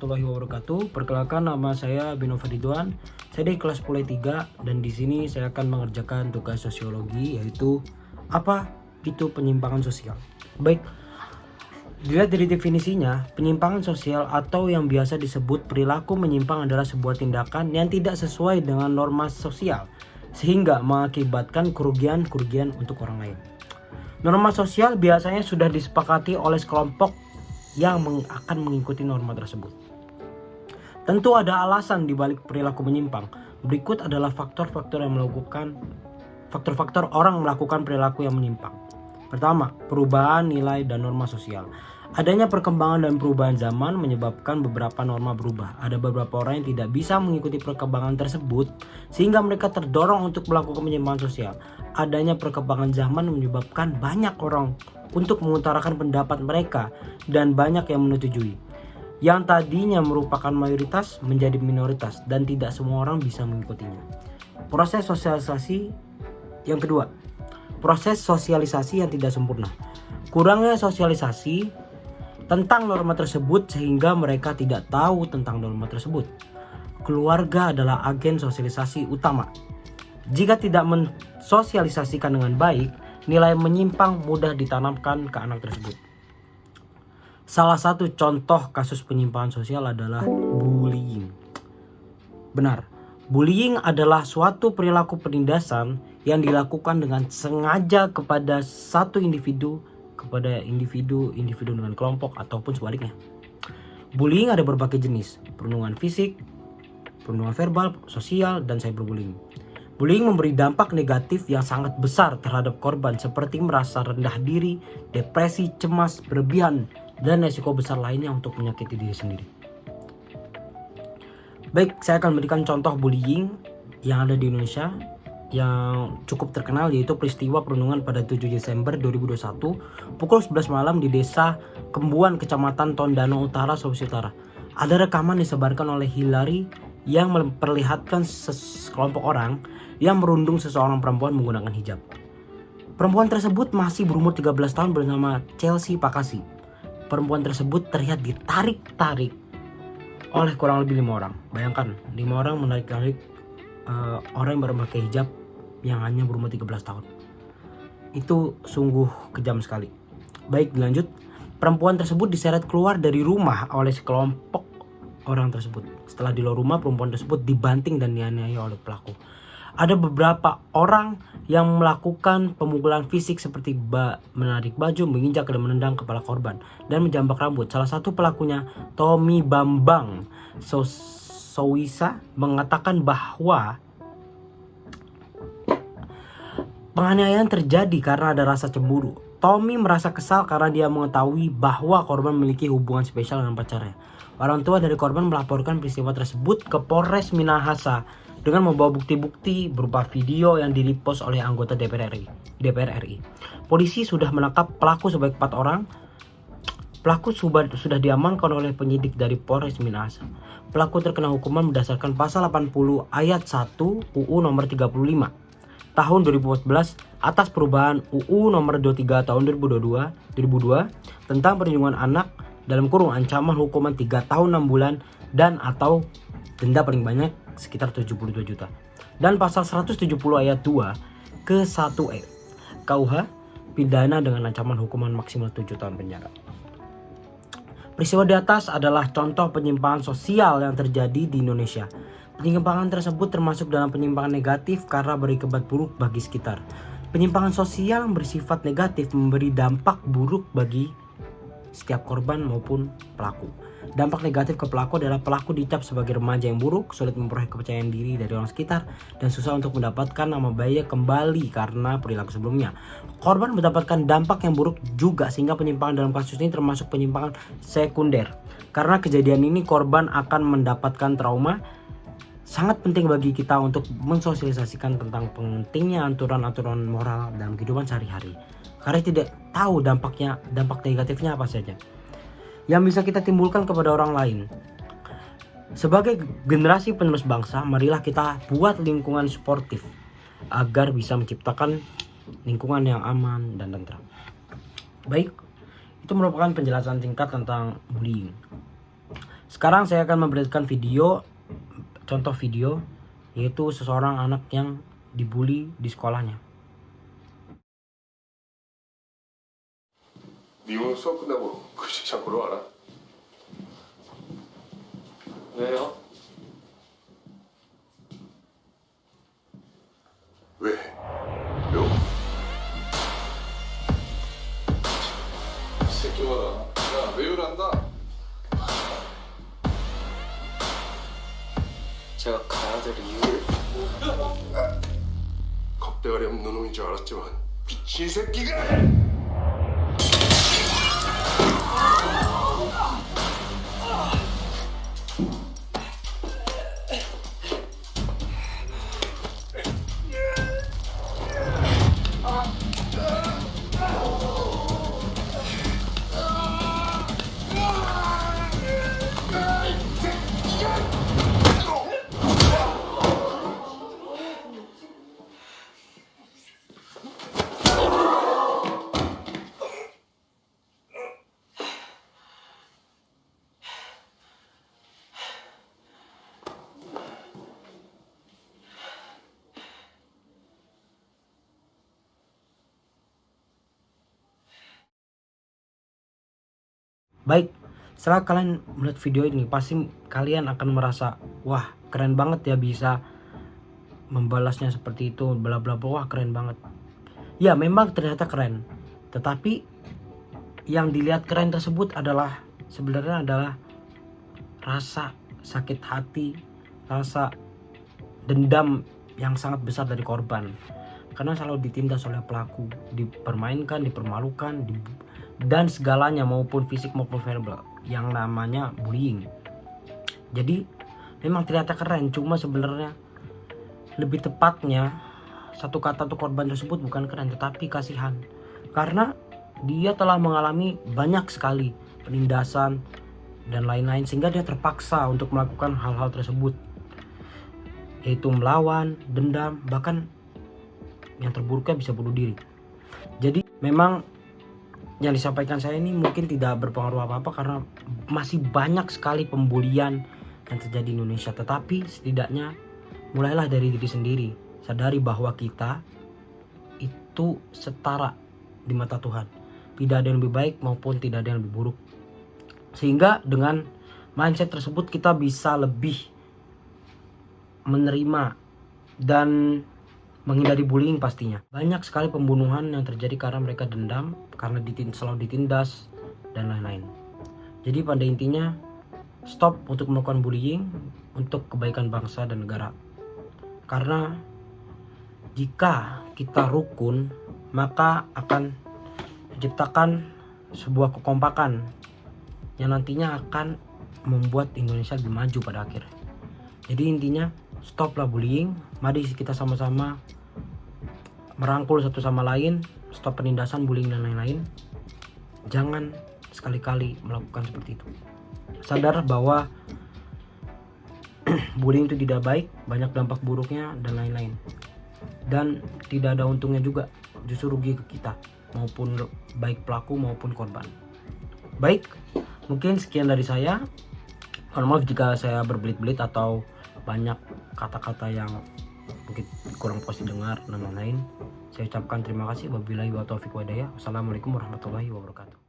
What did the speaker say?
warahmatullahi wabarakatuh. Perkenalkan, nama saya Bino Fadiduan. Saya di kelas 10 3 dan di sini saya akan mengerjakan tugas sosiologi, yaitu apa itu penyimpangan sosial. Baik, dilihat dari definisinya, penyimpangan sosial atau yang biasa disebut perilaku menyimpang adalah sebuah tindakan yang tidak sesuai dengan norma sosial sehingga mengakibatkan kerugian untuk orang lain. Norma sosial biasanya sudah disepakati oleh sekelompok yang akan mengikuti norma tersebut. Tentu ada alasan di balik perilaku menyimpang. Berikut adalah faktor-faktor orang melakukan perilaku yang menyimpang. Pertama, perubahan nilai dan norma sosial. Adanya perkembangan dan perubahan zaman menyebabkan beberapa norma berubah. Ada beberapa orang yang tidak bisa mengikuti perkembangan tersebut sehingga mereka terdorong untuk melakukan penyimpangan sosial. Adanya perkembangan zaman menyebabkan banyak orang untuk mengutarakan pendapat mereka dan banyak yang menyetujui. Yang tadinya merupakan mayoritas menjadi minoritas dan tidak semua orang bisa mengikutinya. Proses sosialisasi yang kedua, proses sosialisasi yang tidak sempurna. Kurangnya sosialisasi tentang norma tersebut sehingga mereka tidak tahu tentang norma tersebut. Keluarga adalah agen sosialisasi utama. Jika tidak mensosialisasikan dengan baik, nilai menyimpang mudah ditanamkan ke anak tersebut. Salah satu contoh kasus penyimpangan sosial adalah bullying. Benar, bullying adalah suatu perilaku penindasan yang dilakukan dengan sengaja kepada satu individu kepada individu dengan kelompok ataupun sebaliknya. Bullying ada berbagai jenis, perundungan fisik, perundungan verbal, sosial, dan cyberbullying. Bullying memberi dampak negatif yang sangat besar terhadap korban seperti merasa rendah diri, depresi, cemas, berlebihan, dan resiko besar lainnya untuk menyakiti diri sendiri. Baik, saya akan memberikan contoh bullying yang ada di Indonesia yang cukup terkenal, yaitu peristiwa perundungan pada 7 Desember 2021 pukul 11 malam di Desa Kembuan, Kecamatan Tondano Utara, Sulawesi Utara. Ada rekaman disebarkan oleh Hillary yang memperlihatkan sekelompok orang yang merundung seseorang perempuan menggunakan hijab. Perempuan tersebut masih berumur 13 tahun bernama Chelsea Pakasi. Perempuan tersebut terlihat ditarik-tarik oleh kurang lebih 5 orang. Bayangkan, 5 orang menarik-tarik orang yang berpakai hijab yang hanya berumur 13 tahun. Itu sungguh kejam sekali. Baik, dilanjut. Perempuan tersebut diseret keluar dari rumah oleh sekelompok orang tersebut. Setelah di luar rumah, perempuan tersebut dibanting dan dianiaya oleh pelaku. Ada beberapa orang yang melakukan pemukulan fisik seperti menarik baju, menginjak dan menendang kepala korban, dan menjambak rambut. Salah satu pelakunya, Tommy Bambang Sowisa, mengatakan bahwa penganiayaan terjadi karena ada rasa cemburu. Tommy merasa kesal karena dia mengetahui bahwa korban memiliki hubungan spesial dengan pacarnya. Orang tua dari korban melaporkan peristiwa tersebut ke Polres Minahasa dengan membawa bukti-bukti berupa video yang direpost oleh anggota DPR RI. Polisi sudah menangkap pelaku sebanyak 4 orang. Pelaku sudah diamankan oleh penyidik dari Polres Minahasa. Pelaku terkena hukuman berdasarkan pasal 80 ayat 1 UU nomor 35 tahun 2014 atas perubahan UU nomor 23 tahun 2002 tentang perlindungan anak, dalam kurung ancaman hukuman 3 tahun 6 bulan dan atau denda paling banyak sekitar 72 juta. Dan pasal 170 ayat 2 ke 1E KUH pidana dengan ancaman hukuman maksimal 7 tahun penjara. Peristiwa di atas adalah contoh penyimpangan sosial yang terjadi di Indonesia. Penyimpangan tersebut termasuk dalam penyimpangan negatif karena berakibat buruk bagi sekitar. Penyimpangan sosial yang bersifat negatif memberi dampak buruk bagi setiap korban maupun pelaku. Dampak negatif ke pelaku adalah pelaku dicap sebagai remaja yang buruk, sulit memperoleh kepercayaan diri dari orang sekitar, dan susah untuk mendapatkan nama baik kembali karena perilaku sebelumnya. Korban mendapatkan dampak yang buruk juga, sehingga penyimpangan dalam kasus ini termasuk penyimpangan sekunder. Karena kejadian ini korban akan mendapatkan trauma. Sangat penting bagi kita untuk mensosialisasikan tentang pentingnya aturan-aturan moral dalam kehidupan sehari-hari. Karena tidak tahu dampak negatifnya apa saja yang bisa kita timbulkan kepada orang lain. Sebagai generasi penerus bangsa, marilah kita buat lingkungan suportif agar bisa menciptakan lingkungan yang aman dan tentram. Baik, itu merupakan penjelasan singkat tentang bullying. Sekarang saya akan memperlihatkan contoh video, yaitu seseorang anak yang dibully di sekolahnya. 미운서 끝나고 그치 자꾸로 알아? 왜요? 왜? 요? 이 새끼 봐라. 야, 외유란다. 제가 가야 될 이유를 겁대가리 없는 놈인 줄 알았지만 미친 새끼가! Baik, setelah kalian melihat video ini, pasti kalian akan merasa, wah keren banget ya bisa membalasnya seperti itu, bla bla bla, wah keren banget. Ya memang ternyata keren, tetapi yang dilihat keren tersebut sebenarnya adalah rasa sakit hati, rasa dendam yang sangat besar dari korban. Karena selalu ditindas oleh pelaku, dipermainkan, dipermalukan, dan segalanya, maupun fisik maupun verbal, yang namanya bullying. Jadi memang ternyata keren, cuma sebenarnya lebih tepatnya satu kata untuk korban tersebut bukan keren, tetapi kasihan. Karena dia telah mengalami banyak sekali penindasan dan lain-lain, sehingga dia terpaksa untuk melakukan hal-hal tersebut, yaitu melawan, dendam, bahkan yang terburuknya bisa bunuh diri. Jadi memang yang disampaikan saya ini mungkin tidak berpengaruh apa-apa, karena masih banyak sekali pembulian yang terjadi di Indonesia. Tetapi setidaknya mulailah dari diri sendiri, sadari bahwa kita itu setara di mata Tuhan, tidak ada yang lebih baik maupun tidak ada yang lebih buruk. Sehingga dengan mindset tersebut kita bisa lebih menerima dan menghindari bullying pastinya. Banyak sekali pembunuhan yang terjadi karena mereka dendam, karena selalu ditindas dan lain-lain. Jadi pada intinya, stop untuk melakukan bullying untuk kebaikan bangsa dan negara. Karena jika kita rukun, maka akan menciptakan sebuah kekompakan yang nantinya akan membuat Indonesia lebih maju pada akhirnya. Jadi intinya, stoplah bullying. Mari kita sama-sama merangkul satu sama lain, stop penindasan, bullying dan lain-lain. Jangan sekali-kali melakukan seperti itu. Sadar bahwa bullying itu tidak baik, banyak dampak buruknya dan lain-lain. Dan tidak ada untungnya juga, justru rugi ke kita, maupun baik pelaku maupun korban. Baik, mungkin sekian dari saya. Mohon maaf jika saya berbelit-belit atau banyak kata-kata yang mungkin kurang puas didengar dan lain-lain. Saya ucapkan terima kasih. Wabillahi wa taufiq wa hidayah. Wassalamualaikum warahmatullahi wabarakatuh.